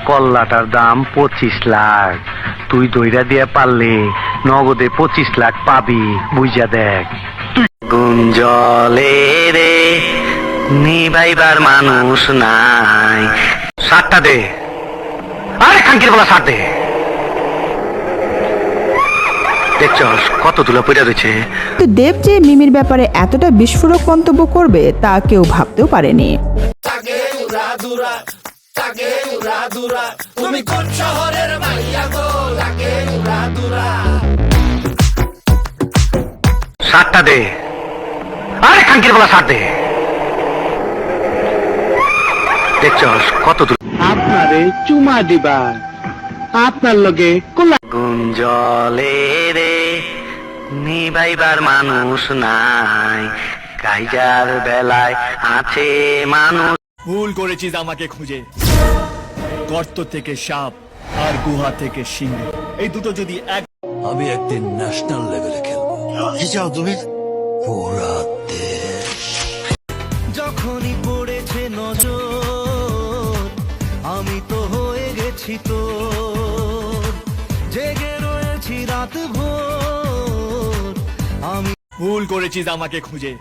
কল্লাটার দাম 25 লাখ। তুই দইরা দিয়ে পারলে নগদে 25 লাখ পাবি, বুঝা দেখ। গুঞ্জলে রে নিভাইবার মানুষ নাই। সাতটা দে, আরে খাঙ্কির বলা সাত দে। দেখছস কত ধুলা পড়ে রয়েছে। দেব যে মিমির ব্যাপারে এতটা বিস্ফোরক মন্তব্য করবে তা কেউ ভাবতেও পারেনি। তুমি কোন শহরের মাইয়া গো, লাগে উড়া দুরা। সাতটা দে, আরে খাঙ্কির বলা সাত দে। দেখছস কত আপনারে চুমা দিবা, আপনার লগে গুঞ্জলে রে নিভাইবার মানুষ নাই। কাইজার বেলায় আছে মানুষ। ভুল করেছিস আমাকে খুঁজে। গর্ত থেকে সাপ আর গুহা থেকে সিংহ, এই দুটো যদি এক। আমি একদিন ন্যাশনাল লেভেলে খেলবো। কি চাও তুমি? পুরা দেশ। যখনই পড়েছে নজর, আমি তো হয়ে গেছি তোর। জেগে রয়েছি রাত ভোর। আমি ভুল করেছিস আমাকে খুঁজে।